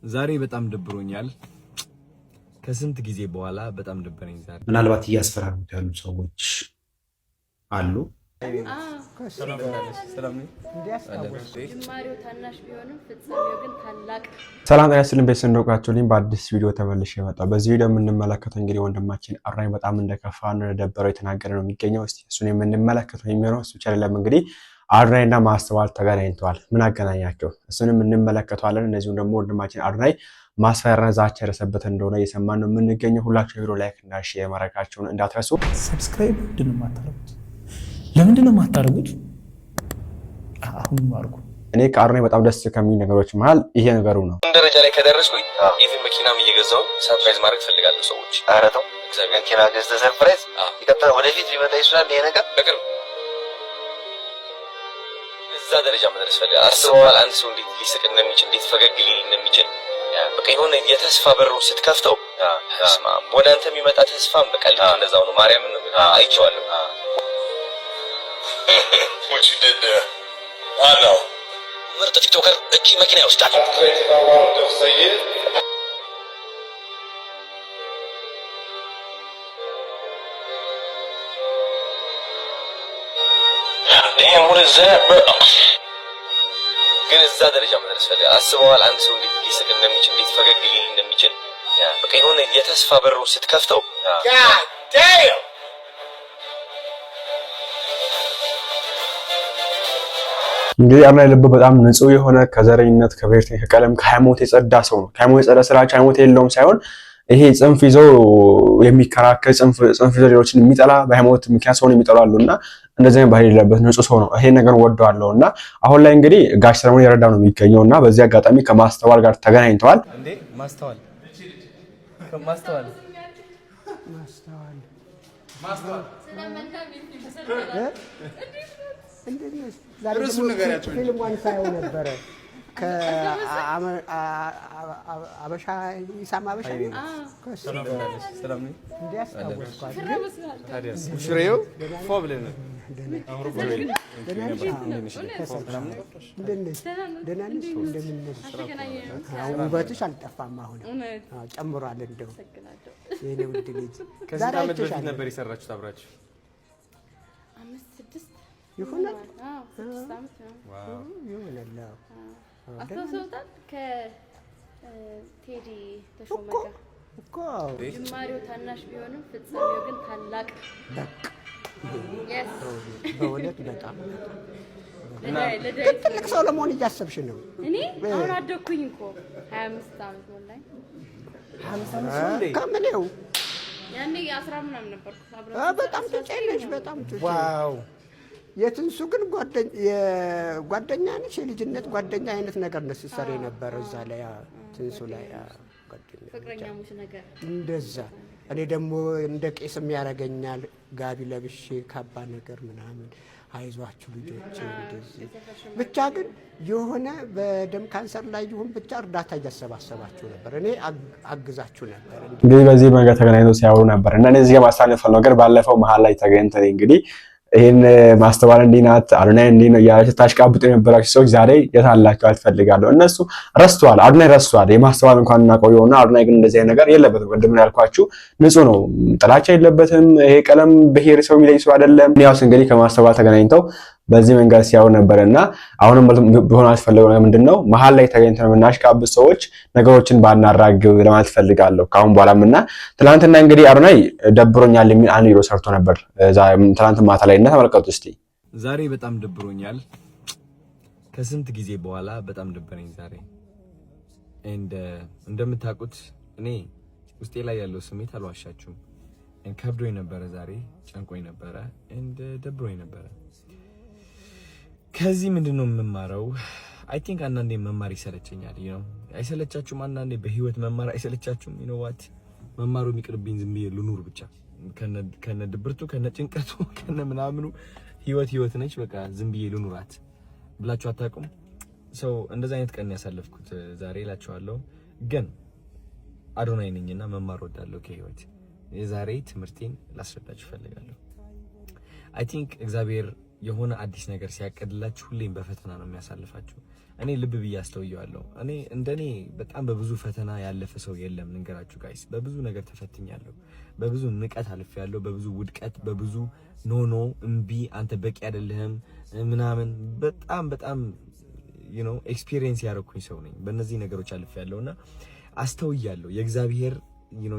ዛሬ በጣም ደብሮኛል። ከስንት ጊዜ በኋላ በጣም ደበረኝ ዛሬ። ምናልባት እያስፈራሩት ያሉ ሰዎች አሉ። ሰላም ጤና ይስጥልኝ ቤተሰብ እንደውቃችሁልኝ በአዲስ ቪዲዮ ተመልሼ መጣሁ። በዚህ ቪዲዮ የምንመለከተው እንግዲህ ወንድማችን አራኝ በጣም እንደከፋው እንደደበረው የተናገረ ነው የሚገኘው። እስቲ እሱን የምንመለከተው የሚሆነው እሱ ቻለ እንግዲህ አራኝና ማስተዋል ተገናኝተዋል። ምን አገናኛቸው? እሱንም እንመለከተዋለን። እነዚሁም ደግሞ ወንድማችን አራኝ ማስፈራሪያ ዛቻ የደረሰበት እንደሆነ እየሰማን ነው የምንገኘው። ሁላችሁ ቪዲዮ ላይክ እና ሼር ማድረጋችሁን እንዳትረሱ። ሰብስክራይብ ለምንድን ነው የማታደርጉት? አሁን ማርኩ። እኔ ከአራኝ በጣም ደስ ከሚል ነገሮች መሃል ይሄ ነገሩ ነው። ደረጃ ላይ ከደረስኩኝ ኢቭን መኪናም እየገዛው ሰርፕራይዝ ማድረግ ፈልጋለሁ ሰዎች። ኧረ ተው እግዚአብሔር መኪና ገዝተህ ሰርፕራይዝ ይቀጥላል። ወደፊት ሊመጣ ይችላል ይሄ ነገር በቅርብ እዛ ደረጃ መድረስ ፈልጋለሁ። አስበዋል አንድ ሰው እንዴት ሊስቅ እንደሚችል እንዴት ፈገግ ሊል እንደሚችል በቃ የሆነ የተስፋ በሩን ስትከፍተው ወደ አንተ የሚመጣ ተስፋም በቃ ልክ እንደዛው ነው። ማርያምን ነው አይቼዋለሁ። What you did there? I know. ምርጥ ቲክቶከር እቺ መኪና ይወስዳል። Damn, what is that, bro? ግን እዛ ደረጃ መድረስ ፈልጋለሁ። አስበዋል አንድ ሰው እንዴት ሊስቅ እንደሚችል እንዴት ፈገግ ሊል እንደሚችል በቃ የሆነ የተስፋ በሩን ስትከፍተው God damn! እንግዲህ አራኝ ልብ በጣም ንጹህ የሆነ ከዘረኝነት ከብሔርተኝነት ከቀለም ከሃይማኖት የጸዳ ሰው ነው። ከሃይማኖት የጸዳ ስራቸው ሃይማኖት የለውም ሳይሆን ይሄ ጽንፍ ይዞ የሚከራከር ጽንፍ ይዞ ሌሎችን የሚጠላ በሃይማኖት ምክንያት ሰውን የሚጠሉ አሉና እንደዚህ አይነት ባህሪ ያለበት ንጹህ ሰው ነው። ይሄ ነገር ወደዋለሁና አሁን ላይ እንግዲህ ጋሽ ሰለሞን የረዳው ነው የሚገኘውና በዚህ አጋጣሚ ከማስተዋል ጋር ተገናኝተዋል። እንዴ ማስተዋል ፊልም ሳይሆን ነበረ ከአበሻ ኢሳም አበሻ ውበትሽ አልጠፋም፣ አሁን ጨምሯል። እንደው የኔ ውድ ልጅ ከስንት ዓመት በፊት ነበር የሰራችሁት አብራችሁ? ይሆናል አስተውሰውታል። ከቴዲ ተሾመ ጋር እኮ ጅማሬው ታናሽ ቢሆንም ፍጻሜው ግን ታላቅ በእውነት በጣም ትልቅ ሰው ለመሆን እያሰብሽ ነው። እኔ አሁን አደኩኝ እኮ 25 ዓመት ሞላኝ። 25 ከምኔው ያኔ 10 ምናምን ነበርኩ። በጣም ትጨነሽ በጣም ዋው። የትንሱ ግን ጓደኛ ነች፣ የልጅነት ጓደኛ አይነት ነገር ነው ሲሰራ የነበረው እዛ ላይ ትንሱ ላይ ጓደኛ ፍቅረኛሞች ነገር እንደዛ። እኔ ደግሞ እንደ ቄስም ያደርገኛል ጋቢ ለብሼ ካባ ነገር ምናምን አይዟችሁ ልጆች እንደዚህ ብቻ። ግን የሆነ በደም ካንሰር ላይ ይሁን ብቻ እርዳታ እያሰባሰባችሁ ነበር፣ እኔ አግዛችሁ ነበር። እንግዲህ በዚህ መንገድ ተገናኝተው ሲያወሩ ነበር እና እዚህ ጋር ማሳለፈው ነገር ባለፈው መሀል ላይ ተገናኝተን እንግዲህ ይሄን ማስተዋል እንዲናት አዶናይ እንዲ ነው ያላችሁ ታሽቃብጡ የነበራችሁ ሰዎች ዛሬ የታላችሁ አልፈልጋለሁ። እነሱ ረስተዋል፣ አዶናይ ረስተዋል። የማስተዋል እንኳን እናቆየውና አዶናይ ግን እንደዚህ አይነት ነገር የለበትም። እንደምን ያልኳችሁ ንጹህ ነው፣ ጥላቻ የለበትም። ይሄ ቀለም ብሔር ሰው የሚለይ ሰው አይደለም። ያውስ እንግዲህ ከማስተዋል ተገናኝተው በዚህ መንገድ ሲያው ነበርና አሁንም ቢሆን አልፈልገው ነገር ምንድነው መሃል ላይ ተገኝተን የምናሽቃብጥ ሰዎች ነገሮችን ባናራግብ ለማለት ፈልጋለሁ ካሁን በኋላምና ትላንትና እንግዲህ አዶናይ ደብሮኛል የሚል አንድ ቪዲዮ ሰርቶ ነበር ትላንት ማታ ላይ እና ተመልከቱ እስቲ። ዛሬ በጣም ደብሮኛል። ከስንት ጊዜ በኋላ በጣም ደበረኝ ዛሬ። እንደምታውቁት እኔ ውስጤ ላይ ያለው ስሜት አልዋሻችሁም። ከብዶኝ ነበረ ዛሬ፣ ጨንቆኝ ነበረ፣ ደብሮኝ ነበረ። ከዚህ ምንድነው የምማረው? አይ ቲንክ አንዳንዴ መማር ይሰለቸኛል። አይሰለቻችሁም? አንዳንዴ በህይወት መማር አይሰለቻችሁም? ዋት መማሩ የሚቅርብኝ ዝም ብዬ ልኑር ብቻ ከነ ድብርቱ ከነ ጭንቀቱ ከነ ምናምኑ ህይወት ነች፣ በቃ ዝም ብዬ ልኑራት ብላችሁ አታውቁም? ሰው እንደዛ አይነት ቀን ያሳለፍኩት ዛሬ እላችኋለሁ። ግን አዶናይ ነኝና መማር ወዳለሁ ከህይወት። የዛሬ ትምህርቴን ላስረዳችሁ ፈልጋለሁ። አይ ቲንክ እግዚአብሔር የሆነ አዲስ ነገር ሲያቀድላችሁ ሁሌም በፈተና ነው የሚያሳልፋችሁ። እኔ ልብ ብዬ አስተውየዋለሁ። እኔ እንደኔ በጣም በብዙ ፈተና ያለፈ ሰው የለም። ልንገራችሁ ጋይስ፣ በብዙ ነገር ተፈትኛለሁ። በብዙ ንቀት አልፌያለሁ። በብዙ ውድቀት፣ በብዙ ኖ እምቢ፣ አንተ በቂ አይደለህም ምናምን በጣም ኤክስፒሪየንስ ያደረኩኝ ሰው ነኝ። በእነዚህ ነገሮች አልፌያለሁና አስተውያለሁ።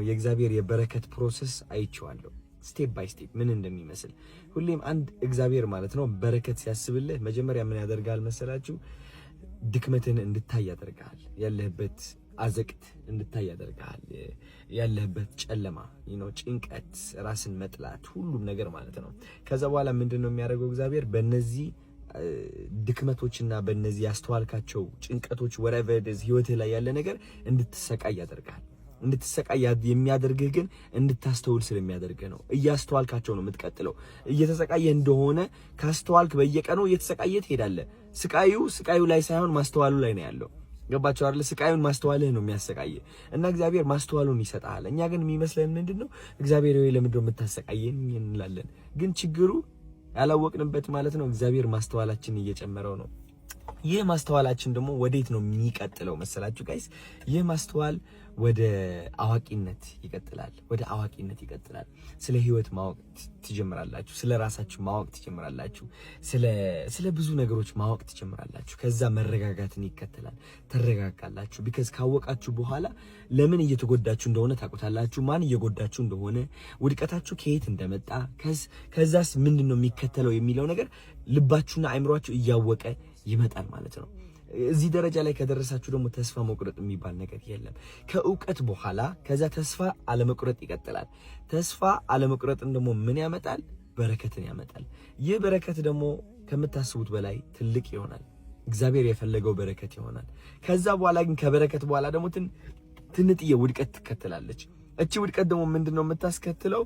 የእግዚአብሔር የበረከት ፕሮሰስ አይቼዋለሁ። ስቴፕ ባይ ስቴፕ ምን እንደሚመስል ሁሌም አንድ እግዚአብሔር ማለት ነው በረከት ሲያስብልህ መጀመሪያ ምን ያደርጋል መሰላችሁ? ድክመትን እንድታይ ያደርጋል። ያለህበት አዘቅት እንድታይ ያደርጋል። ያለህበት ጨለማ ጭንቀት፣ ራስን መጥላት፣ ሁሉም ነገር ማለት ነው። ከዛ በኋላ ምንድነው የሚያደርገው እግዚአብሔር? በእነዚህ ድክመቶችና በእነዚህ ያስተዋልካቸው ጭንቀቶች whatever it is ህይወትህ ላይ ያለ ነገር እንድትሰቃይ ያደርጋል። እንድትሰቃይ የሚያደርግህ ግን እንድታስተውል ስለሚያደርግህ ነው። እያስተዋልካቸው ነው የምትቀጥለው። እየተሰቃየህ እንደሆነ ካስተዋልክ በየቀኑ እየተሰቃየህ ትሄዳለህ። ስቃዩ ላይ ሳይሆን ማስተዋሉ ላይ ነው ያለው። ገባችሁ አይደል? ስቃዩን ማስተዋልህ ነው የሚያሰቃየህ እና እግዚአብሔር ማስተዋሉን ይሰጣል። እኛ ግን የሚመስለን ምንድነው? እግዚአብሔር ወይ ለምንድነው የምታሰቃየን እንላለን። ግን ችግሩ ያላወቅንበት ማለት ነው እግዚአብሔር ማስተዋላችን እየጨመረው ነው። ይህ ማስተዋላችን ደግሞ ወዴት ነው የሚቀጥለው መሰላችሁ ጋይስ? ይህ ማስተዋል ወደ አዋቂነት ይቀጥላል። ወደ አዋቂነት ይቀጥላል። ስለ ህይወት ማወቅ ትጀምራላችሁ። ስለ ራሳችሁ ማወቅ ትጀምራላችሁ። ስለ ብዙ ነገሮች ማወቅ ትጀምራላችሁ። ከዛ መረጋጋትን ይከተላል። ተረጋጋላችሁ። ቢካዝ ካወቃችሁ በኋላ ለምን እየተጎዳችሁ እንደሆነ ታውቁታላችሁ። ማን እየጎዳችሁ እንደሆነ፣ ውድቀታችሁ ከየት እንደመጣ፣ ከዛስ ምንድነው የሚከተለው የሚለው ነገር ልባችሁና አእምሯችሁ እያወቀ ይመጣል ማለት ነው። እዚህ ደረጃ ላይ ከደረሳችሁ ደግሞ ተስፋ መቁረጥ የሚባል ነገር የለም። ከእውቀት በኋላ ከዛ ተስፋ አለመቁረጥ ይቀጥላል። ተስፋ አለመቁረጥን ደግሞ ምን ያመጣል? በረከትን ያመጣል። ይህ በረከት ደግሞ ከምታስቡት በላይ ትልቅ ይሆናል። እግዚአብሔር የፈለገው በረከት ይሆናል። ከዛ በኋላ ግን ከበረከት በኋላ ደግሞ ትንጥዬ ውድቀት ትከተላለች። እቺ ውድቀት ደግሞ ምንድነው የምታስከትለው?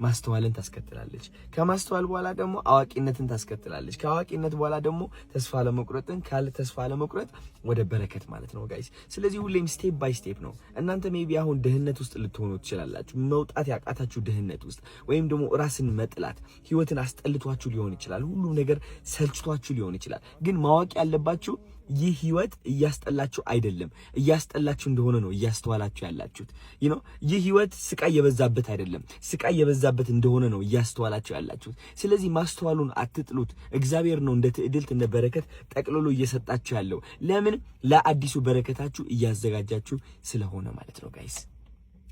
ማስተዋልን ታስከትላለች። ከማስተዋል በኋላ ደግሞ አዋቂነትን ታስከትላለች። ከአዋቂነት በኋላ ደግሞ ተስፋ ለመቁረጥን፣ ካለ ተስፋ ለመቁረጥ ወደ በረከት ማለት ነው ጋይስ። ስለዚህ ሁሌም ስቴፕ ባይ ስቴፕ ነው። እናንተ ሜቢ አሁን ድህነት ውስጥ ልትሆኑ ትችላላችሁ። መውጣት ያቃታችሁ ድህነት ውስጥ፣ ወይም ደግሞ ራስን መጥላት፣ ህይወትን አስጠልቷችሁ ሊሆን ይችላል። ሁሉም ነገር ሰልችቷችሁ ሊሆን ይችላል። ግን ማወቅ ያለባችሁ ይህ ህይወት እያስጠላችሁ አይደለም። እያስጠላችሁ እንደሆነ ነው እያስተዋላችሁ ያላችሁት። ይህ ህይወት ስቃይ የበዛበት አይደለም። ስቃይ የበዛበት እንደሆነ ነው እያስተዋላችሁ ያላችሁት። ስለዚህ ማስተዋሉን አትጥሉት። እግዚአብሔር ነው እንደ ትዕድልት እንደ በረከት ጠቅልሎ እየሰጣችሁ ያለው። ለምን? ለአዲሱ በረከታችሁ እያዘጋጃችሁ ስለሆነ ማለት ነው ጋይስ።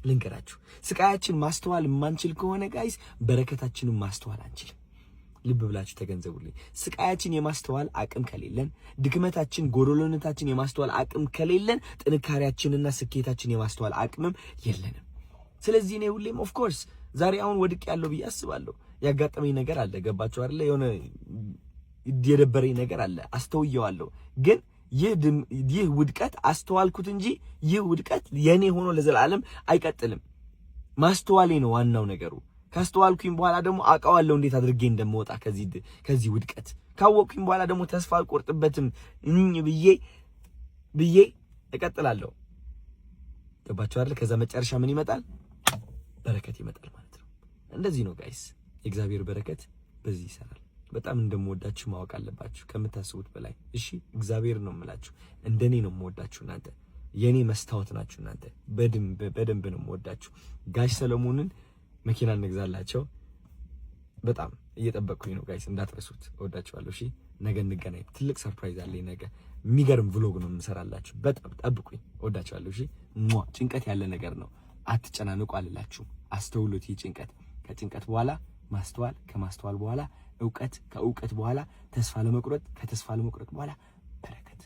ልንገራችሁ፣ ስቃያችን ማስተዋል የማንችል ከሆነ ጋይስ በረከታችንን ማስተዋል አንችልም። ልብ ብላችሁ ተገንዘቡልኝ። ስቃያችን የማስተዋል አቅም ከሌለን፣ ድክመታችን ጎዶሎነታችን የማስተዋል አቅም ከሌለን፣ ጥንካሬያችንና ስኬታችን የማስተዋል አቅምም የለንም። ስለዚህ እኔ ሁሌም ኦፍ ኮርስ ዛሬ አሁን ወድቅ ያለው ብዬ አስባለሁ። ያጋጠመኝ ነገር አለ። ገባችሁ አይደለ? የሆነ የደበረኝ ነገር አለ። አስተውየዋለሁ። ግን ይህ ውድቀት አስተዋልኩት እንጂ ይህ ውድቀት የኔ ሆኖ ለዘላለም አይቀጥልም። ማስተዋሌ ነው ዋናው ነገሩ። ካስተዋልኩኝ በኋላ ደግሞ አውቀዋለሁ እንዴት አድርጌ እንደምወጣ ከዚህ ውድቀት። ካወቅኩኝ በኋላ ደግሞ ተስፋ አልቆርጥበትም ብዬ እቀጥላለሁ። ገባችሁ አይደል? ከዛ መጨረሻ ምን ይመጣል? በረከት ይመጣል ማለት ነው። እንደዚህ ነው ጋይስ። የእግዚአብሔር በረከት በዚህ ይሰራል። በጣም እንደምወዳችሁ ማወቅ አለባችሁ ከምታስቡት በላይ። እሺ፣ እግዚአብሔር ነው የምላችሁ። እንደኔ ነው የምወዳችሁ እናንተ። የኔ መስታወት ናችሁ እናንተ። በደንብ ነው የምወዳችሁ። ጋሽ ሰለሞንን መኪና እንግዛላቸው። በጣም እየጠበቅኩኝ ነው ጋይስ፣ እንዳትረሱት። እወዳችኋለሁ። እሺ፣ ነገ እንገናኝ። ትልቅ ሰርፕራይዝ አለኝ ነገ። የሚገርም ቭሎግ ነው የምሰራላችሁ። በጣም ጠብቁኝ። እወዳችኋለሁ። እሺ። ጭንቀት ያለ ነገር ነው፣ አትጨናነቁ አልላችሁም። አስተውሉት። ይህ ጭንቀት፣ ከጭንቀት በኋላ ማስተዋል፣ ከማስተዋል በኋላ እውቀት፣ ከእውቀት በኋላ ተስፋ ለመቁረጥ፣ ከተስፋ ለመቁረጥ በኋላ በረከት።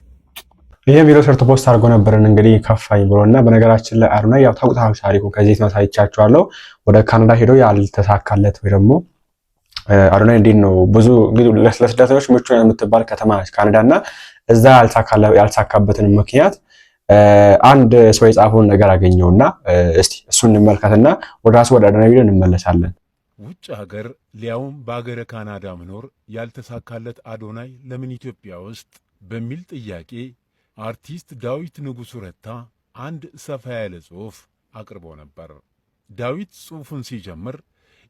ይሄ ቪዲዮ ሰርቶ ፖስት አድርጎ ነበርን እንግዲህ ከፋኝ ብሎና፣ በነገራችን ላይ አዶናይ ያው ታውቁታላችሁ ታሪኩ ከዚህ ማሳይቻችኋለሁ። ወደ ካናዳ ሄዶ ያልተሳካለት ወይ ደግሞ አዶናይ እንዴት ነው ብዙ እንግዲህ ለስደተኞች ምቹ የምትባል ከተማ ነች ካናዳና፣ እዛ ያልተሳካበትን ምክንያት አንድ ሰው የጻፈውን ነገር አገኘውና እስቲ እሱን እንመልከትና ወደ አዶናይ ቪዲዮ እንመለሳለን። ውጭ ሀገር ሊያውም በአገረ ካናዳ መኖር ያልተሳካለት አዶናይ ለምን ኢትዮጵያ ውስጥ በሚል ጥያቄ አርቲስት ዳዊት ንጉሱ ረታ አንድ ሰፋ ያለ ጽሑፍ አቅርቦ ነበር። ዳዊት ጽሑፉን ሲጀምር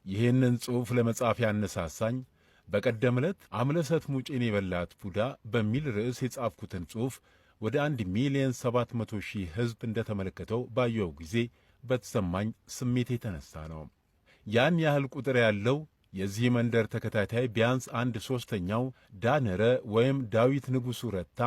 ይህንን ጽሑፍ ለመጻፍ ያነሳሳኝ በቀደም ዕለት አምለሰት ሙጬን የበላት ቡዳ በሚል ርዕስ የጻፍኩትን ጽሑፍ ወደ 1,700,000 ሕዝብ እንደተመለከተው ባየው ጊዜ በተሰማኝ ስሜት የተነሳ ነው። ያን ያህል ቁጥር ያለው የዚህ መንደር ተከታታይ ቢያንስ 1/3ኛው ዳነረ ወይም ዳዊት ንጉሡ ረታ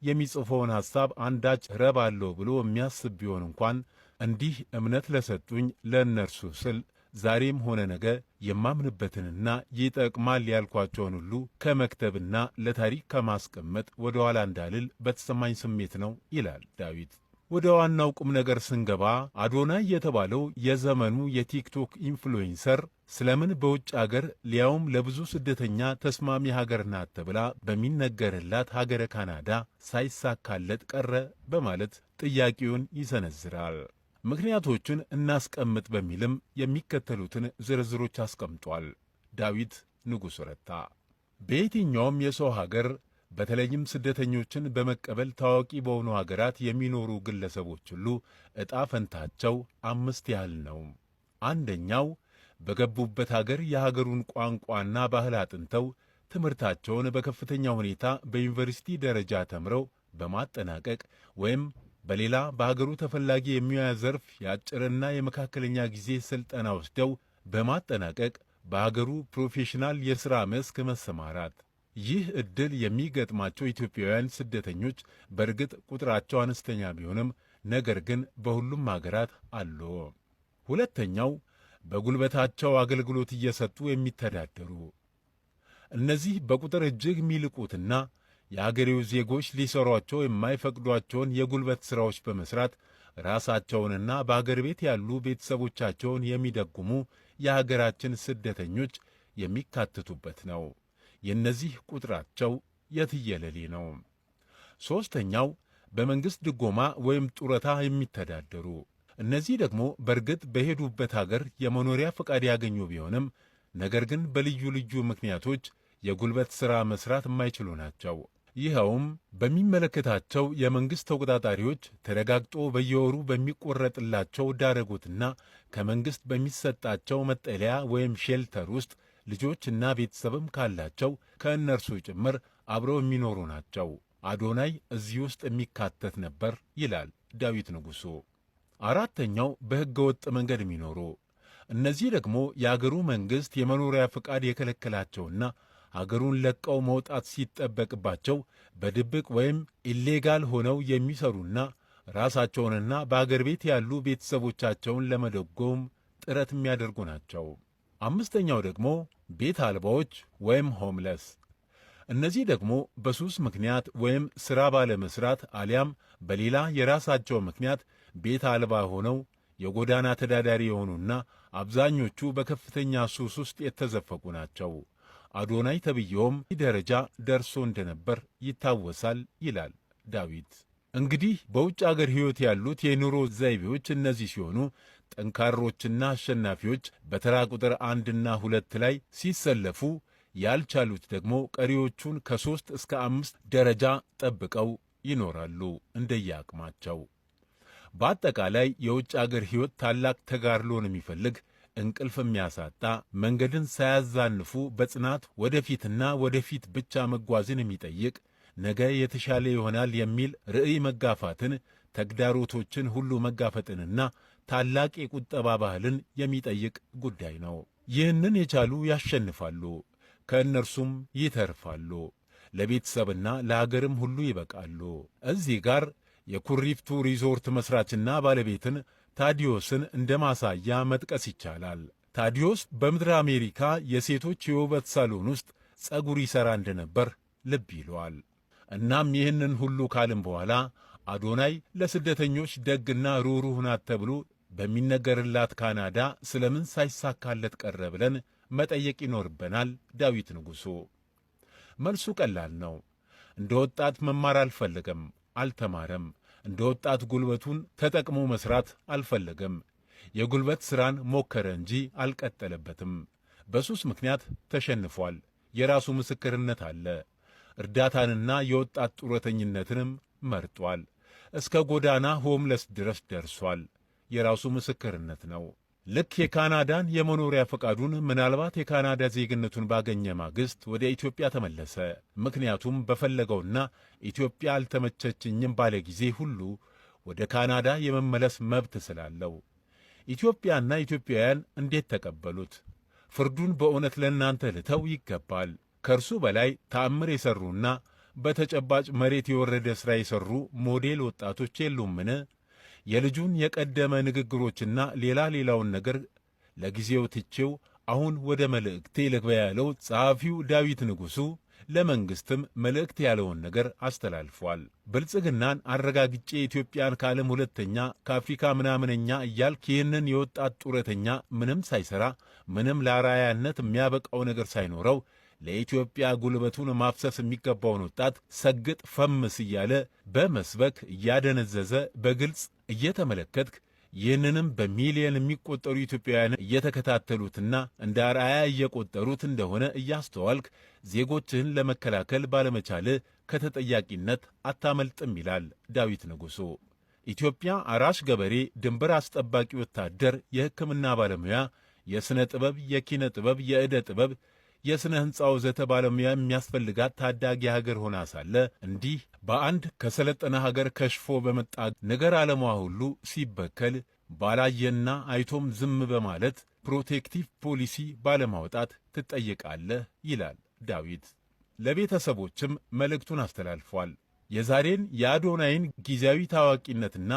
የሚጽፈውን ሐሳብ አንዳች ረብ አለው ብሎ የሚያስብ ቢሆን እንኳን እንዲህ እምነት ለሰጡኝ ለእነርሱ ስል ዛሬም ሆነ ነገ የማምንበትንና ይጠቅማል ያልኳቸውን ሁሉ ከመክተብና ለታሪክ ከማስቀመጥ ወደ ኋላ እንዳልል በተሰማኝ ስሜት ነው ይላል ዳዊት። ወደ ዋናው ቁም ነገር ስንገባ አዶናይ የተባለው የዘመኑ የቲክቶክ ኢንፍሉዌንሰር ስለምን በውጭ አገር ሊያውም ለብዙ ስደተኛ ተስማሚ ሀገር ናት ተብላ በሚነገርላት ሀገረ ካናዳ ሳይሳካለት ቀረ በማለት ጥያቄውን ይሰነዝራል። ምክንያቶቹን እናስቀምጥ በሚልም የሚከተሉትን ዝርዝሮች አስቀምጧል። ዳዊት ንጉሡ ረታ በየትኛውም የሰው ሀገር በተለይም ስደተኞችን በመቀበል ታዋቂ በሆኑ ሀገራት የሚኖሩ ግለሰቦች ሁሉ ዕጣ ፈንታቸው 5 ያህል ነው። አንደኛው በገቡበት ሀገር የሀገሩን ቋንቋና ባህል አጥንተው ትምህርታቸውን በከፍተኛ ሁኔታ በዩኒቨርሲቲ ደረጃ ተምረው በማጠናቀቅ ወይም በሌላ በሀገሩ ተፈላጊ የሙያ ዘርፍ የአጭርና የመካከለኛ ጊዜ ሥልጠና ወስደው በማጠናቀቅ በሀገሩ ፕሮፌሽናል የሥራ መስክ መሰማራት። ይህ ዕድል የሚገጥማቸው ኢትዮጵያውያን ስደተኞች በእርግጥ ቁጥራቸው አነስተኛ ቢሆንም ነገር ግን በሁሉም አገራት አሉ። ሁለተኛው በጉልበታቸው አገልግሎት እየሰጡ የሚተዳደሩ። እነዚህ በቁጥር እጅግ የሚልቁትና የአገሬው ዜጎች ሊሠሯቸው የማይፈቅዷቸውን የጉልበት ሥራዎች በመሥራት ራሳቸውንና በአገር ቤት ያሉ ቤተሰቦቻቸውን የሚደጉሙ የአገራችን ስደተኞች የሚካተቱበት ነው። የእነዚህ ቁጥራቸው የትየለሌ ነው። ሦስተኛው በመንግሥት ድጎማ ወይም ጡረታ የሚተዳደሩ። እነዚህ ደግሞ በርግጥ በሄዱበት አገር የመኖሪያ ፈቃድ ያገኙ ቢሆንም ነገር ግን በልዩ ልዩ ምክንያቶች የጉልበት ሥራ መሥራት የማይችሉ ናቸው። ይኸውም በሚመለከታቸው የመንግሥት ተቆጣጣሪዎች ተረጋግጦ በየወሩ በሚቆረጥላቸው ዳረጎትና ከመንግሥት በሚሰጣቸው መጠለያ ወይም ሼልተር ውስጥ ልጆችና ቤተሰብም ካላቸው ከእነርሱ ጭምር አብረው የሚኖሩ ናቸው። አዶናይ እዚህ ውስጥ የሚካተት ነበር ይላል ዳዊት ንጉሡ። አራተኛው በሕገ ወጥ መንገድ የሚኖሩ። እነዚህ ደግሞ የአገሩ መንግሥት የመኖሪያ ፈቃድ የከለከላቸውና አገሩን ለቀው መውጣት ሲጠበቅባቸው በድብቅ ወይም ኢሌጋል ሆነው የሚሰሩና ራሳቸውንና በአገር ቤት ያሉ ቤተሰቦቻቸውን ለመደጎም ጥረት የሚያደርጉ ናቸው። አምስተኛው ደግሞ ቤት አልባዎች ወይም ሆምለስ። እነዚህ ደግሞ በሱስ ምክንያት ወይም ሥራ ባለመሥራት አሊያም በሌላ የራሳቸው ምክንያት ቤት አልባ ሆነው የጎዳና ተዳዳሪ የሆኑና አብዛኞቹ በከፍተኛ ሱስ ውስጥ የተዘፈቁ ናቸው። አዶናይ ተብዬውም ይህ ደረጃ ደርሶ እንደነበር ይታወሳል ይላል ዳዊት። እንግዲህ በውጭ አገር ሕይወት ያሉት የኑሮ ዘይቤዎች እነዚህ ሲሆኑ ጠንካሮችና አሸናፊዎች በተራ ቁጥር 1ና 2 ላይ ሲሰለፉ፣ ያልቻሉት ደግሞ ቀሪዎቹን ከ3 እስከ 5 ደረጃ ጠብቀው ይኖራሉ እንደየአቅማቸው። በአጠቃላይ የውጭ አገር ሕይወት ታላቅ ተጋድሎን የሚፈልግ እንቅልፍ የሚያሳጣ መንገድን ሳያዛንፉ በጽናት ወደፊትና ወደፊት ብቻ መጓዝን የሚጠይቅ ነገ የተሻለ ይሆናል የሚል ርዕይ መጋፋትን፣ ተግዳሮቶችን ሁሉ መጋፈጥንና ታላቅ የቁጠባ ባህልን የሚጠይቅ ጉዳይ ነው። ይህንን የቻሉ ያሸንፋሉ፣ ከእነርሱም ይተርፋሉ፣ ለቤተሰብና ለአገርም ሁሉ ይበቃሉ። እዚህ ጋር የኩሪፍቱ ሪዞርት መሥራችና ባለቤትን ታዲዮስን እንደ ማሳያ መጥቀስ ይቻላል። ታዲዮስ በምድረ አሜሪካ የሴቶች የውበት ሳሎን ውስጥ ጸጉር ይሠራ እንደነበር ልብ ይለዋል። እናም ይህንን ሁሉ ካልን በኋላ አዶናይ ለስደተኞች ደግና ሩህሩህ ናት ተብሎ በሚነገርላት ካናዳ ስለምን ሳይሳካለት ቀረ ብለን መጠየቅ ይኖርብናል። ዳዊት ንጉሡ መልሱ ቀላል ነው። እንደ ወጣት መማር አልፈለገም፣ አልተማረም። እንደ ወጣት ጉልበቱን ተጠቅሞ መሥራት አልፈለገም። የጉልበት ሥራን ሞከረ እንጂ አልቀጠለበትም። በሱስ ምክንያት ተሸንፏል። የራሱ ምስክርነት አለ። እርዳታንና የወጣት ጡረተኝነትንም መርጧል። እስከ ጎዳና ሆምለስ ድረስ ደርሷል። የራሱ ምስክርነት ነው። ልክ የካናዳን የመኖሪያ ፈቃዱን ምናልባት የካናዳ ዜግነቱን ባገኘ ማግስት ወደ ኢትዮጵያ ተመለሰ። ምክንያቱም በፈለገውና ኢትዮጵያ አልተመቸችኝም ባለ ጊዜ ሁሉ ወደ ካናዳ የመመለስ መብት ስላለው። ኢትዮጵያና ኢትዮጵያውያን እንዴት ተቀበሉት? ፍርዱን በእውነት ለእናንተ ልተው ይገባል። ከእርሱ በላይ ተአምር የሠሩና በተጨባጭ መሬት የወረደ ሥራ የሠሩ ሞዴል ወጣቶች የሉምን? የልጁን የቀደመ ንግግሮችና ሌላውን ነገር ለጊዜው ትቼው አሁን ወደ መልእክቴ ልግባ ያለው ጸሐፊው ዳዊት ንጉሡ ለመንግሥትም መልእክት ያለውን ነገር አስተላልፏል። ብልጽግናን አረጋግጬ ኢትዮጵያን ከዓለም ሁለተኛ ከአፍሪካ ምናምነኛ እያልክ ይህንን የወጣት ጡረተኛ ምንም ሳይሠራ ምንም ለአርአያነት የሚያበቃው ነገር ሳይኖረው ለኢትዮጵያ ጉልበቱን ማፍሰስ የሚገባውን ወጣት ሰግጥ ፈምስ እያለ በመስበክ እያደነዘዘ በግልጽ እየተመለከትክ ይህንንም በሚሊዮን የሚቆጠሩ ኢትዮጵያውያን እየተከታተሉትና እንደ አርአያ እየቆጠሩት እንደሆነ እያስተዋልክ ዜጎችህን ለመከላከል ባለመቻል ከተጠያቂነት አታመልጥም ይላል ዳዊት ንጉሡ። ኢትዮጵያ አራሽ ገበሬ፣ ድንበር አስጠባቂ ወታደር፣ የሕክምና ባለሙያ፣ የሥነ ጥበብ፣ የኪነ ጥበብ፣ የዕደ ጥበብ፣ የሥነ ሕንፃ ወዘተ ባለሙያ የሚያስፈልጋት ታዳጊ ሀገር ሆና ሳለ እንዲህ በአንድ ከሰለጠነ ሀገር ከሽፎ በመጣ ነገር ዓለሟ ሁሉ ሲበከል ባላየና አይቶም ዝም በማለት ፕሮቴክቲቭ ፖሊሲ ባለማውጣት ትጠየቃለህ ይላል ዳዊት። ለቤተሰቦችም መልእክቱን አስተላልፏል። የዛሬን የአዶናይን ጊዜያዊ ታዋቂነትና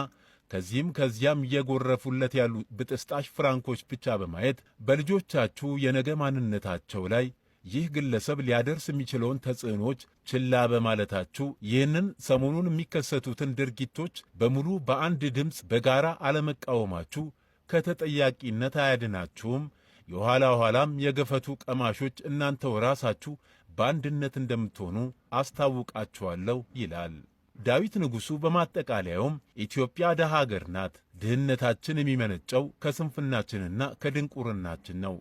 ከዚህም ከዚያም እየጎረፉለት ያሉ ብጥስጣሽ ፍራንኮች ብቻ በማየት በልጆቻችሁ የነገ ማንነታቸው ላይ ይህ ግለሰብ ሊያደርስ የሚችለውን ተጽዕኖች ችላ በማለታችሁ ይህንን ሰሞኑን የሚከሰቱትን ድርጊቶች በሙሉ በአንድ ድምፅ በጋራ አለመቃወማችሁ ከተጠያቂነት አያድናችሁም። የኋላ ኋላም የገፈቱ ቀማሾች እናንተው ራሳችሁ በአንድነት እንደምትሆኑ አስታውቃችኋለሁ ይላል ዳዊት ንጉሡ። በማጠቃለያውም ኢትዮጵያ ደሃ አገር ናት። ድህነታችን የሚመነጨው ከስንፍናችንና ከድንቁርናችን ነው።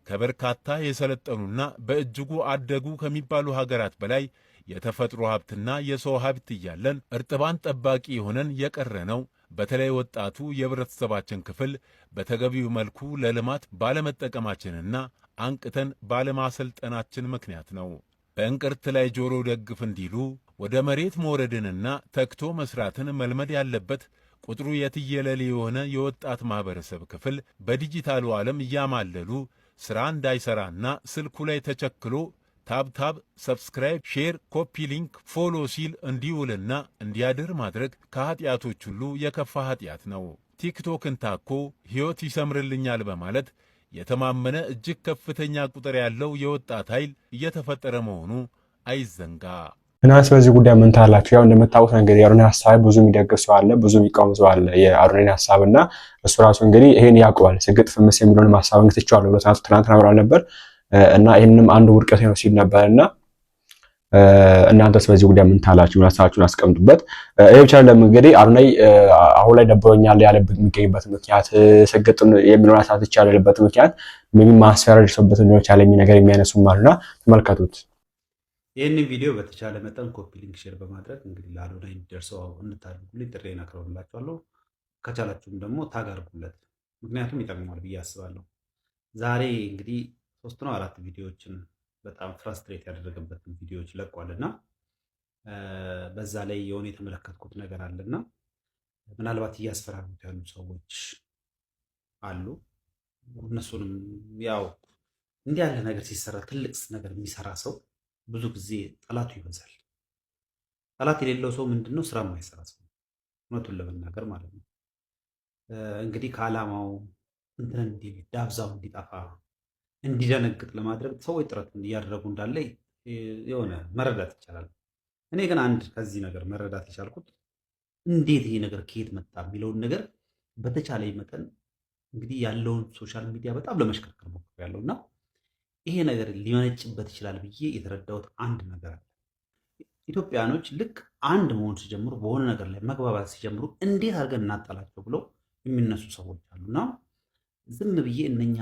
ከበርካታ የሰለጠኑና በእጅጉ አደጉ ከሚባሉ ሀገራት በላይ የተፈጥሮ ሀብትና የሰው ሀብት እያለን እርጥባን ጠባቂ የሆነን የቀረነው በተለይ ወጣቱ የህብረተሰባችን ክፍል በተገቢው መልኩ ለልማት ባለመጠቀማችንና አንቅተን ባለማሰልጠናችን ምክንያት ነው። በእንቅርት ላይ ጆሮ ደግፍ እንዲሉ ወደ መሬት መውረድንና ተግቶ መስራትን መልመድ ያለበት ቁጥሩ የትየለሌ የሆነ የወጣት ማኅበረሰብ ክፍል በዲጂታሉ ዓለም እያማለሉ ሥራ እንዳይሠራና ስልኩ ላይ ተቸክሎ ታብታብ፣ ሰብስክራይብ፣ ሼር፣ ኮፒ ሊንክ፣ ፎሎ ሲል እንዲውልና እንዲያድር ማድረግ ከኀጢአቶች ሁሉ የከፋ ኀጢአት ነው። ቲክቶክን ታኮ ሕይወት ይሰምርልኛል በማለት የተማመነ እጅግ ከፍተኛ ቁጥር ያለው የወጣት ኃይል እየተፈጠረ መሆኑ አይዘንጋ። እናንተ በዚህ ጉዳይ ምን ታላችሁ? ያው እንደምታውቁት እንግዲህ የአዶናይ ሐሳብ ብዙ የሚደግፍ ሰው አለ፣ ብዙ የሚቃወም ሰው አለ። የአዶናይ ሐሳብና እሱ ራሱ እንግዲህ ይሄን ያውቀዋል። ስግጥ ፍምስ የሚለውን ሐሳብ እንግዲህ ትችዋለሁ ብሎ ትናንት ተናግሯል ነበር እና ይሄንንም አንዱ ውድቀት ነው ሲል ነበርና እናንተስ በዚህ ጉዳይ ምን ታላችሁ? ሐሳባችሁን አስቀምጡበት። ይሄ ብቻ አይደለም እንግዲህ አዶናይ አሁን ላይ ደብሮኛል ያለበት የሚገኝበት ምክንያት ስግጥ የሚለውን ሐሳብ ትችዋለሁ ያለበት ምክንያት ምንም ማስፈራሪያ ሰበት ነው ያለኝ ነገር የሚያነሱም አሉና ተመልከቱት። ይህንን ቪዲዮ በተቻለ መጠን ኮፒ ሊንክ ሼር በማድረግ እንግዲህ ለአዶናይ እንዲደርሰው እንድታደርጉልኝ ጥሬን አቅርብላችኋለሁ። ከቻላችሁም ደግሞ ታግ አድርጉለት፣ ምክንያቱም ይጠቅማል ብዬ አስባለሁ። ዛሬ እንግዲህ 3 ነው 4 ቪዲዮዎችን በጣም ፍራስትሬት ያደረገበትን ቪዲዮዎች ለቋልና በዛ ላይ የሆነ የተመለከትኩት ነገር አለና ምናልባት እያስፈራሩት ያሉ ሰዎች አሉ። እነሱንም ያው እንዲህ ያለ ነገር ሲሰራ ትልቅ ነገር የሚሰራ ሰው ብዙ ጊዜ ጠላቱ ይበዛል። ጠላት የሌለው ሰው ምንድነው? ስራ የማይሰራ ሰው፣ እውነቱን ለመናገር ማለት ነው። እንግዲህ ከዓላማው እንትን እንዲል ዳብዛው እንዲጠፋ እንዲደነግጥ ለማድረግ ሰዎች ጥረት እያደረጉ እንዳለ የሆነ መረዳት ይቻላል። እኔ ግን አንድ ከዚህ ነገር መረዳት የቻልኩት እንዴት ይሄ ነገር ከየት መጣ የሚለውን ነገር በተቻለ መጠን እንግዲህ ያለውን ሶሻል ሚዲያ በጣም ለመሽከርከር ሞክሬያለሁ እና ይሄ ነገር ሊመነጭበት ይችላል ብዬ የተረዳሁት አንድ ነገር አለ። ኢትዮጵያኖች ልክ አንድ መሆን ሲጀምሩ፣ በሆነ ነገር ላይ መግባባት ሲጀምሩ እንዴት አድርገን እናጣላቸው ብለው የሚነሱ ሰዎች አሉና ዝም ብዬ እነኛ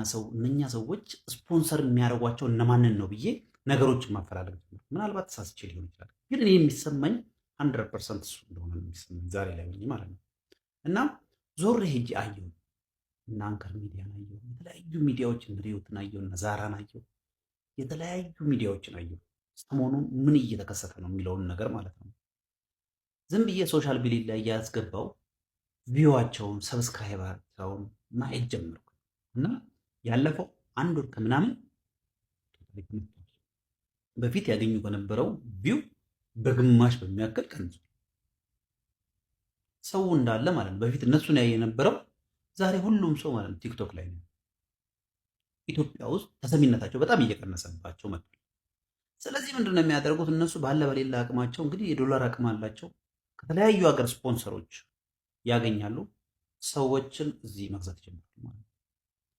ሰዎች ስፖንሰር የሚያደርጓቸው እነማንን ነው ብዬ ነገሮችን ማፈላለግ ጀመርኩ። ምናልባት ተሳስቼ ሊሆን ይችላል፣ ግን እኔ የሚሰማኝ 100% እሱ እንደሆነ ነው የሚሰማኝ ዛሬ ላይ ማለት ነው። እና ዞር ሄጄ አየሁ እና አንከር ሚዲያ አየሁ፣ የተለያዩ ሚዲያዎችን ሪዮትን አየሁና ዛራን አየሁ፣ የተለያዩ ሚዲያዎችን አየሁ። ሰሞኑን ምን እየተከሰተ ነው የሚለውን ነገር ማለት ነው። ዝም ብዬ ሶሻል ሚዲያ ላይ ያስገባው ቪዋቸውን ሰብስክራይባቸውን ማየት ጀመርኩ እና ያለፈው አንድ ወር ከምናምን በፊት ያገኙ ከነበረው ቪው በግማሽ በሚያክል ቀንሷል። ሰው እንዳለ ማለት ነው። በፊት እነሱን ያየ የነበረው ዛሬ ሁሉም ሰው ማለት ነው ቲክቶክ ላይ ነው። ኢትዮጵያ ውስጥ ተሰሚነታቸው በጣም እየቀነሰባቸው መጥቷል። ስለዚህ ምንድን ነው የሚያደርጉት እነሱ ባለ በሌላ አቅማቸው እንግዲህ የዶላር አቅም አላቸው። ከተለያዩ ሀገር ስፖንሰሮች ያገኛሉ። ሰዎችን እዚህ መግዛት ይጀምራሉ ማለት ነው።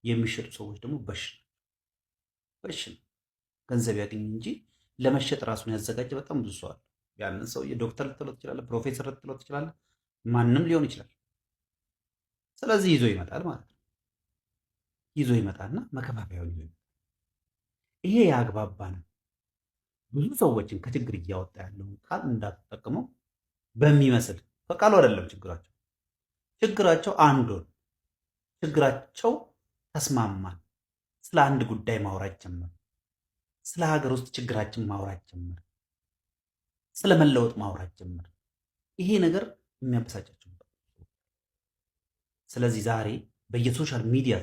የሚሸጡ ሰዎች ደግሞ በሽ ገንዘብ ያገኝ እንጂ ለመሸጥ ራሱን ያዘጋጀ በጣም ብዙ ሰው አለ። ያንን ሰው ዶክተር ልትለው ትችላለህ፣ ፕሮፌሰር ልትለው ትችላለህ፣ ማንም ሊሆን ይችላል። ስለዚህ ይዞ ይመጣል ማለት ነው። ይዞ ይመጣና መከፋፈያውን ይዞ ይመጣል። ይሄ ያግባባ ነው። ብዙ ሰዎችን ከችግር እያወጣ ያለውን ቃል እንዳትጠቀመው በሚመስል በቃሉ አይደለም ችግራቸው አንዱን ችግራቸው ተስማማን። ስለ አንድ ጉዳይ ማውራት ጀመር። ስለ ሀገር ውስጥ ችግራችን ማውራት ጀመር። ስለ መለወጥ ማውራት ጀመር። ይሄ ነገር የሚያበሳጫቸው። ስለዚህ ዛሬ በየሶሻል ሚዲያ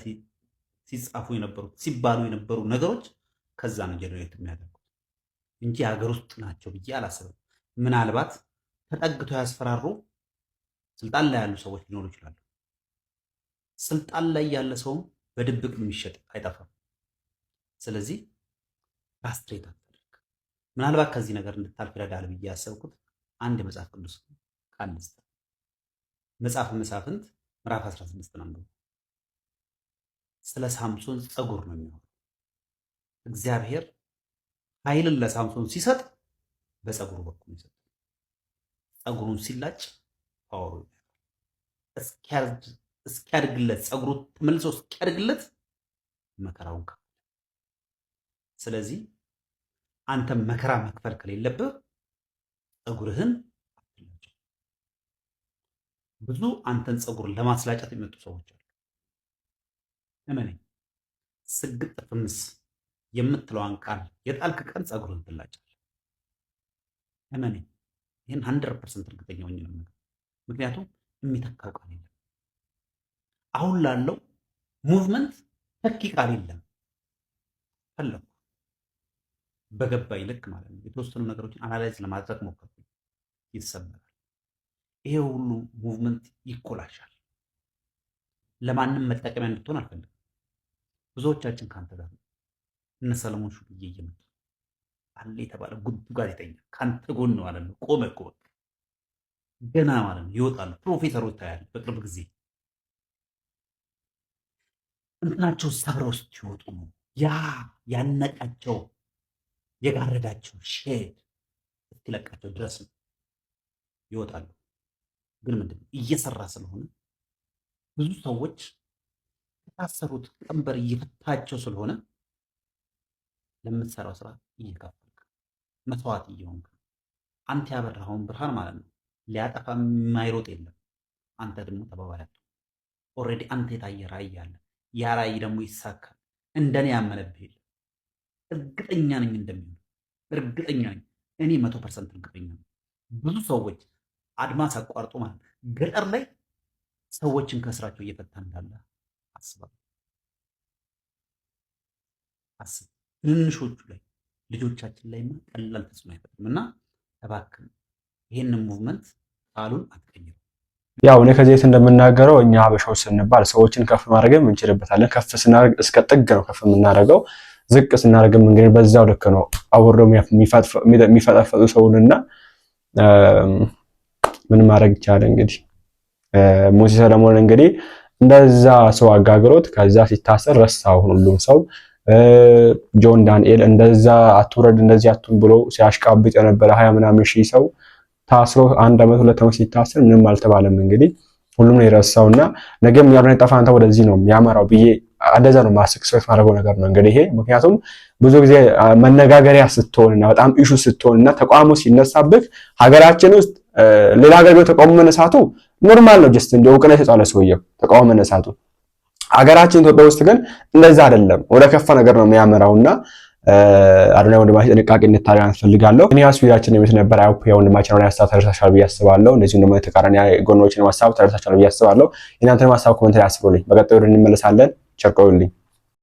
ሲጻፉ የነበሩት ሲባሉ የነበሩ ነገሮች ከዛ ነው ጀነሬት የሚያደርጉት እንጂ ሀገር ውስጥ ናቸው ብዬ አላስብም። ምናልባት ተጠግተው ያስፈራሩ ስልጣን ላይ ያሉ ሰዎች ሊኖሩ ይችላሉ። ስልጣን ላይ ያለ ሰውም በድብቅ የሚሸጥ አይጠፋም። ስለዚህ ራስትሬት አድርግ። ምናልባት ከዚህ ነገር እንድታልፍ ይረዳል ብዬ ያሰብኩት አንድ የመጽሐፍ ቅዱስ ቃል ልስጥ። መጽሐፈ መሳፍንት ምዕራፍ 16 ነው። ስለ ሳምሶን ፀጉር ነው የሚሆነው። እግዚአብሔር ኃይልን ለሳምሶን ሲሰጥ በፀጉሩ በኩል ይሰጥ። ፀጉሩን ሲላጭ ፓወሩ እስኪያድግለት ፀጉሩ ተመልሶ እስኪያድግለት መከራውን ከፈለ። ስለዚህ አንተ መከራ መክፈል ከሌለብህ ፀጉርህን አትላጭ። ብዙ አንተን ፀጉር ለማስላጨት የመጡ ሰዎች አሉ። እመነኝ፣ ስግጥ ፍምስ የምትለዋን ቃል የጣልክ ቀን ፀጉርህን ትላጫለህ። እመነኝ፣ ይህን 100% እርግጠኛ ሆኜ ነው። ምክንያቱም የሚተካው ቃል የለም። አሁን ላለው ሙቭመንት ተኪ ቃል የለም። ፈለኩ በገባኝ ልክ ማለት ነው። የተወሰኑ ነገሮችን አናላይዝ ለማድረግ ሞከርኩ። ይሰበራል። ይሄ ሁሉ ሙቭመንት ይኮላሻል። ለማንም መጠቀሚያ እንድትሆን አልፈልግም። ብዙዎቻችን ከአንተ ጋር ነው። እነ ሰለሞን ሹልዬ እየመጡ አለ የተባለ ጉዱ ጋዜጠኛ ከአንተ ጎን ማለት ነው ቆመ እኮ በቃ ገና ማለት ነው ይወጣሉ። ፕሮፌሰሮች ታያለህ በቅርብ ጊዜ እንትናቸው ሰብረው ሲወጡ ነው ያ ያነቃቸው የጋረዳቸው ሼድ እስኪለቃቸው ድረስ ነው ይወጣሉ። ግን ምንድነው እየሰራ ስለሆነ ብዙ ሰዎች የታሰሩት ቀንበር እየፈታቸው ስለሆነ ለምትሰራው ስራ እየከፈልክ መስዋዕት እየሆንክ አንተ ያበራኸውን ብርሃን ማለት ነው ሊያጠፋ የማይሮጥ የለም። አንተ ደግሞ ተባባሪ ኦልሬዲ አንተ የታየ ራዕይ አለ። ያ ራዕይ ደግሞ ይሳካል። እንደኔ ያመነብህ የለም። እርግጠኛ ነኝ እንደሚሆን እርግጠኛ ነኝ። እኔ 100% እርግጠኛ ነኝ። ብዙ ሰዎች አድማስ አቋርጦ ማለት ገጠር ላይ ሰዎችን ከስራቸው እየፈታ እንዳለ አስባለሁ። አስብ። ትንንሾቹ ላይ ልጆቻችን ላይ ቀላል ተጽዕኖ አይፈጥርም እና እባክህ ይሄንን ሙቭመንት ቃሉን አትቀይሩ። ያው እኔ ከዚህ እንደምናገረው እኛ ሀበሻዎች ስንባል ሰዎችን ከፍ ማድረግም እንችልበታለን። ከፍ ስናደርግ እስከ ጥግ ነው ከፍ የምናደርገው። ዝቅ ስናደርግም እንግዲህ በዛው ልክ ነው አውርደው የሚፈጠፈጡ ሰውንና ምን ማድረግ ይቻላል እንግዲህ ሙሴ ሰለሞን እንግዲህ እንደዛ ሰው አጋግሮት ከዛ ሲታሰር ረሳው ሁሉም ሰው። ጆን ዳንኤል እንደዛ አትውረድ እንደዚህ አትሁን ብሎ ሲያሽቃብጥ የነበረ 20 ምናምን ሺህ ሰው ታስሮ 1 ዓመት 2 ዓመት ሲታሰር ምንም አልተባለም። እንግዲህ ሁሉም ነው የረሳውና ነገም ያብራን ጠፋንታ ወደዚህ ነው የሚያመራው ብዬ እንደዛ ነው ማስክሰት ማድረገው ነገር ነው እንግዲህ ይሄ። ምክንያቱም ብዙ ጊዜ መነጋገሪያ ስትሆንና በጣም ኢሹ ስትሆንና ተቋሙ ሲነሳብህ ሀገራችን ውስጥ ሌላ ሀገር ቢሆን ተቋሙ መነሳቱ ኖርማል ነው። ጀስት እንደው እውቅና ይሰጣል ሰውየው ተቋሙ መነሳቱ። ሀገራችን ኢትዮጵያ ውስጥ ግን እንደዛ አይደለም፣ ወደ ከፋ ነገር ነው የሚያመራውና አዶናይ ወንድማችን ጥንቃቄ እንድታደርግ እንፈልጋለሁ። እኔ ቪዲዮአችን የሚስ ነበር አይሆፕ ወንድማችን አዶናይ ሀሳብ ተረሳሻል ብዬ አስባለሁ። እንደዚሁም ደግሞ ተቃራኒ ጎኖችን ሀሳብ ተረሳሻል ብዬ አስባለሁ። እናንተንም ሀሳብ ኮሜንት ላይ አስፍሩልኝ። በቀጣዩ እንመለሳለን። ቸር ቆዩልኝ።